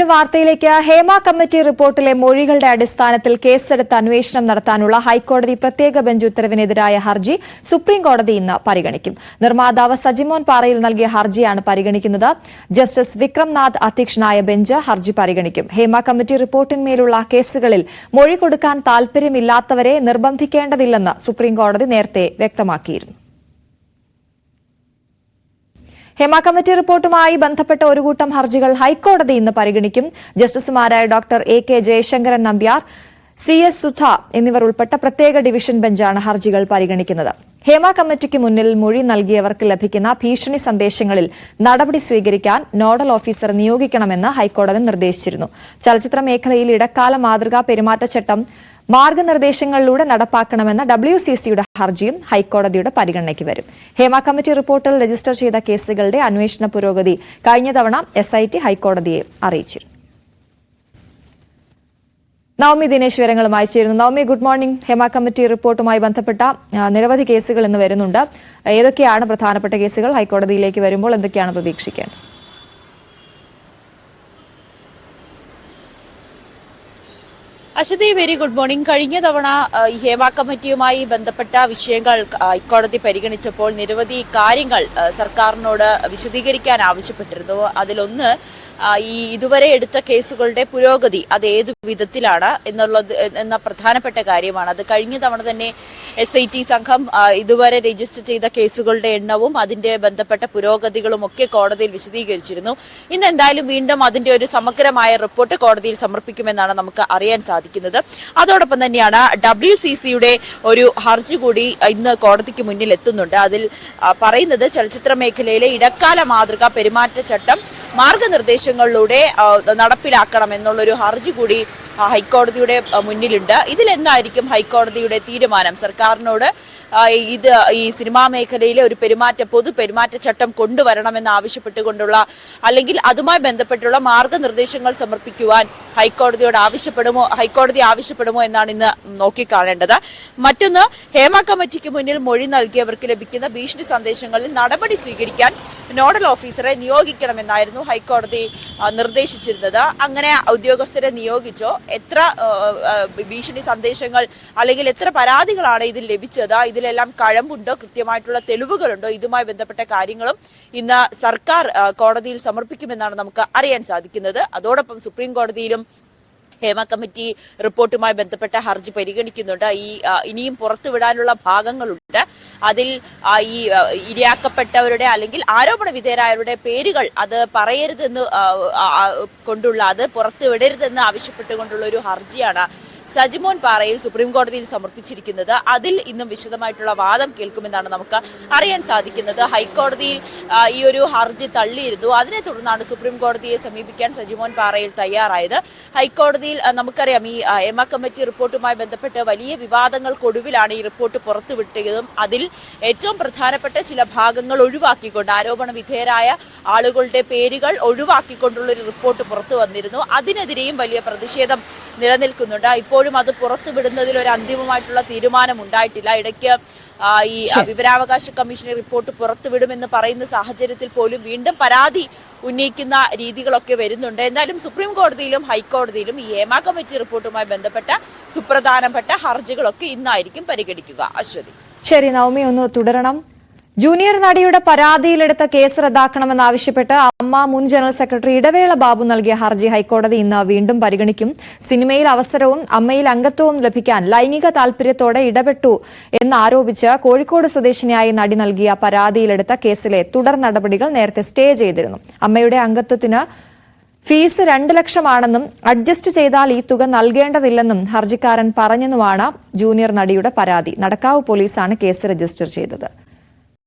വീണ്ടും വാർത്തയിലേക്ക്. ഹേമ കമ്മിറ്റി റിപ്പോർട്ടിലെ മൊഴികളുടെ അടിസ്ഥാനത്തിൽ കേസെടുത്ത് അന്വേഷണം നടത്താനുള്ള ഹൈക്കോടതി പ്രത്യേക ബെഞ്ച് ഉത്തരവിനെതിരായ ഹർജി സുപ്രീംകോടതി ഇന്ന് പരിഗണിക്കും. നിർമ്മാതാവ് സജിമോൻ പാറയിൽ നൽകിയ ഹർജിയാണ് പരിഗണിക്കുന്നത്. ജസ്റ്റിസ് വിക്രംനാഥ് അധ്യക്ഷനായ ബെഞ്ച് ഹർജി പരിഗണിക്കും. ഹേമ കമ്മിറ്റി റിപ്പോർട്ടിന്മേലുള്ള കേസുകളിൽ മൊഴി കൊടുക്കാൻ താൽപര്യമില്ലാത്തവരെ നിർബന്ധിക്കേണ്ടതില്ലെന്ന് സുപ്രീംകോടതി നേരത്തെ വ്യക്തമാക്കിയിരുന്നു. ഹേമ കമ്മിറ്റി റിപ്പോർട്ടുമായി ബന്ധപ്പെട്ട ഒരു കൂട്ടം ഹർജികൾ ഹൈക്കോടതി ഇന്ന് പരിഗണിക്കും. ജസ്റ്റിസുമാരായ doctor AK. Jayasankaran Nambiar, C S. Sudha എന്നിവർ ഉൾപ്പെട്ട പ്രത്യേക ഡിവിഷൻ ബെഞ്ചാണ് ഹർജികൾ പരിഗണിക്കുന്നത്. ഹേമ കമ്മിറ്റിക്ക് മുന്നിൽ മൊഴി നൽകിയവർക്ക് ലഭിക്കുന്ന ഭീഷണി സന്ദേശങ്ങളിൽ നടപടി സ്വീകരിക്കാൻ നോഡൽ ഓഫീസർ നിയോഗിക്കണമെന്ന് ഹൈക്കോടതി നിർദ്ദേശിച്ചിരുന്നു. ചലച്ചിത്ര മേഖലയിൽ ഇടക്കാല മാതൃകാ പെരുമാറ്റച്ചട്ടം മാർഗനിർദ്ദേശങ്ങളിലൂടെ നടപ്പാക്കണമെന്ന WCCയുടെ ഹർജിയും ഹൈക്കോടതിയുടെ പരിഗണനയ്ക്ക് വരും. ഹേമ കമ്മിറ്റി റിപ്പോർട്ടിൽ രജിസ്റ്റർ ചെയ്ത കേസുകളുടെ അന്വേഷണ പുരോഗതി കഴിഞ്ഞ തവണ SIT ഹൈക്കോടതിയെ അറിയിച്ചിരുന്നു. നവമി ദിനേശ് വിവരങ്ങളുമായി ചേരുന്നു. Navami, good morning. Hema committee റിപ്പോർട്ടുമായി ബന്ധപ്പെട്ട നിരവധി കേസുകൾ ഇന്ന് വരുന്നുണ്ട്. ഏതൊക്കെയാണ് പ്രധാനപ്പെട്ട കേസുകൾ? ഹൈക്കോടതിയിലേക്ക് വരുമ്പോൾ എന്തൊക്കെയാണ് പ്രതീക്ഷിക്കേണ്ടത്? Aswathy, very good morning. കഴിഞ്ഞ തവണ ഹേമ കമ്മിറ്റിയുമായി ബന്ധപ്പെട്ട വിഷയങ്ങൾ ഹൈക്കോടതി പരിഗണിച്ചപ്പോൾ നിരവധി കാര്യങ്ങൾ സർക്കാരിനോട് വിശദീകരിക്കാൻ ആവശ്യപ്പെട്ടിരുന്നു. അതിലൊന്ന് ഇതുവരെ എടുത്ത കേസുകളുടെ പുരോഗതി അത് ഏതു വിധത്തിലാണ് എന്ന പ്രധാനപ്പെട്ട കാര്യമാണ്. അത് കഴിഞ്ഞ തവണ തന്നെ SIT സംഘം ഇതുവരെ രജിസ്റ്റർ ചെയ്ത കേസുകളുടെ എണ്ണവും അതിന്റെ ബന്ധപ്പെട്ട പുരോഗതികളും ഒക്കെ കോടതിയിൽ വിശദീകരിച്ചിരുന്നു. ഇന്ന് എന്തായാലും വീണ്ടും അതിന്റെ ഒരു സമഗ്രമായ റിപ്പോർട്ട് കോടതിയിൽ സമർപ്പിക്കുമെന്നാണ് നമുക്ക് അറിയാൻ സാധിക്കുന്നത്. അതോടൊപ്പം തന്നെയാണ് WCCയുടെ ഒരു ഹർജി കൂടി ഇന്ന് കോടതിക്ക് മുന്നിൽ എത്തുന്നുണ്ട്. അതിൽ പറയുന്നത് ചലച്ചിത്ര മേഖലയിലെ ഇടക്കാല മാതൃകാ പെരുമാറ്റച്ചട്ടം മാർഗനിർദ്ദേശങ്ങളിലൂടെ നടപ്പിലാക്കണം എന്നുള്ളൊരു ഹർജി കൂടി ഹൈക്കോടതിയുടെ മുന്നിലുണ്ട്. ഇതിലെന്തായിരിക്കും ഹൈക്കോടതിയുടെ തീരുമാനം? സർക്കാരിനോട് ഈ സിനിമാ മേഖലയിലെ ഒരു പൊതു പെരുമാറ്റച്ചട്ടം കൊണ്ടുവരണമെന്ന് ആവശ്യപ്പെട്ടുകൊണ്ടുള്ള അല്ലെങ്കിൽ അതുമായി ബന്ധപ്പെട്ടുള്ള മാർഗനിർദ്ദേശങ്ങൾ സമർപ്പിക്കുവാൻ ഹൈക്കോടതി ആവശ്യപ്പെടുമോ എന്നാണ് ഇന്ന് നോക്കിക്കാണേണ്ടത്. മറ്റൊന്ന്, ഹേമ കമ്മിറ്റിക്ക് മുന്നിൽ മൊഴി നൽകിയവർക്ക് ലഭിക്കുന്ന ഭീഷണി സന്ദേശങ്ങളിൽ നടപടി സ്വീകരിക്കാൻ നോഡൽ ഓഫീസറെ നിയോഗിക്കണമെന്നായിരുന്നു ഹൈക്കോടതി നിർദ്ദേശിച്ചിരുന്നത്. അങ്ങനെ ഉദ്യോഗസ്ഥരെ നിയോഗിച്ചോ? എത്ര ഭീഷണി സന്ദേശങ്ങൾ അല്ലെങ്കിൽ എത്ര പരാതികളാണ് ഇതിൽ ലഭിച്ചത്? ഇതിലെല്ലാം കഴമ്പുണ്ടോ? കൃത്യമായിട്ടുള്ള തെളിവുകളുണ്ടോ? ഇതുമായി ബന്ധപ്പെട്ട കാര്യങ്ങളും ഇന്ന് സർക്കാർ കോടതിയിൽ സമർപ്പിക്കുമെന്നാണ് നമുക്ക് അറിയാൻ സാധിക്കുന്നത്. അതോടൊപ്പം സുപ്രീം കോടതിയിലും ഹേമ കമ്മിറ്റി റിപ്പോർട്ടുമായി ബന്ധപ്പെട്ട ഹർജി പരിഗണിക്കുന്നുണ്ട്. ഇനിയും പുറത്തുവിടാനുള്ള ഭാഗങ്ങളുണ്ട്. അതിൽ ഈ ഇരയാക്കപ്പെട്ടവരുടെ അല്ലെങ്കിൽ ആരോപണ വിധേയരായവരുടെ പേരുകൾ അത് പറയരുതെന്ന് കൊണ്ടുള്ള അത് പുറത്തുവിടരുതെന്ന് ആവശ്യപ്പെട്ടുകൊണ്ടുള്ള ഒരു ഹർജിയാണ് സജിമോൻ പാറയിൽ സുപ്രീം കോടതിയിൽ സമർപ്പിച്ചിരിക്കുന്നത്. അതിൽ ഇന്നും വിശദമായിട്ടുള്ള വാദം കേൾക്കുമെന്നാണ് നമുക്ക് അറിയാൻ സാധിക്കുന്നത്. ഹൈക്കോടതിയിൽ ഈ ഒരു ഹർജി തള്ളിയിരുന്നു. അതിനെ തുടർന്നാണ് സുപ്രീം കോടതിയെ സമീപിക്കാൻ സജിമോൻ പാറയിൽ തയ്യാറായത്. ഹൈക്കോടതിയിൽ നമുക്കറിയാം ഈ ഹേമ കമ്മിറ്റി റിപ്പോർട്ടുമായി ബന്ധപ്പെട്ട് വലിയ വിവാദങ്ങൾക്കൊടുവിലാണ് ഈ റിപ്പോർട്ട് പുറത്തുവിട്ടതും അതിൽ ഏറ്റവും പ്രധാനപ്പെട്ട ചില ഭാഗങ്ങൾ ഒഴിവാക്കിക്കൊണ്ട് ആരോപണ വിധേയരായ ആളുകളുടെ പേരുകൾ ഒഴിവാക്കിക്കൊണ്ടുള്ള ഒരു റിപ്പോർട്ട് പുറത്തു വന്നിരുന്നു. അതിനെതിരെയും വലിയ പ്രതിഷേധം നിലനിൽക്കുന്നുണ്ട്. ഇപ്പോഴും അത് പുറത്തുവിടുന്നതിൽ ഒരു അന്തിമമായിട്ടുള്ള തീരുമാനം ഉണ്ടായിട്ടില്ല. ഇടയ്ക്ക് ഈ വിവരാവകാശ കമ്മീഷനെ റിപ്പോർട്ട് പുറത്തുവിടുമെന്ന് പറയുന്ന സാഹചര്യത്തിൽ പോലും വീണ്ടും പരാതി ഉന്നയിക്കുന്ന രീതികളൊക്കെ വരുന്നുണ്ട്. എന്നാലും സുപ്രീം കോടതിയിലും ഹൈക്കോടതിയിലും ഈ ഹേമ കമ്മിറ്റി റിപ്പോർട്ടുമായി ബന്ധപ്പെട്ട സുപ്രധാനപ്പെട്ട ഹർജികളൊക്കെ ഇന്നായിരിക്കും പരിഗണിക്കുക. അശ്വതി. ശരി നവമി, ഒന്ന് തുടരണം. ജൂനിയർ നടിയുടെ പരാതിയിലെടുത്ത കേസ് റദ്ദാക്കണമെന്നാവശ്യപ്പെട്ട് അമ്മ മുൻ ജനറൽ സെക്രട്ടറി ഇടവേള ബാബു നൽകിയ ഹർജി ഹൈക്കോടതി ഇന്ന് വീണ്ടും പരിഗണിക്കും. സിനിമയിൽ അവസരവും അമ്മയിൽ അംഗത്വവും ലഭിക്കാൻ ലൈംഗിക താൽപര്യത്തോടെ ഇടപെട്ടു എന്നാരോപിച്ച് കോഴിക്കോട് സ്വദേശിനിയായ നടി നൽകിയ പരാതിയിലെടുത്ത കേസിലെ തുടർ നടപടികൾ നേരത്തെ സ്റ്റേ ചെയ്തിരുന്നു. അമ്മയുടെ അംഗത്വത്തിന് ഫീസ് 2 ലക്ഷമാണെന്നും അഡ്ജസ്റ്റ് ചെയ്താൽ ഈ തുക നൽകേണ്ടതില്ലെന്നും ഹർജിക്കാരൻ പറഞ്ഞെന്നുമാണ് ജൂനിയർ നടിയുടെ പരാതി. നടക്കാവ് പോലീസാണ് കേസ് രജിസ്റ്റർ ചെയ്തത്.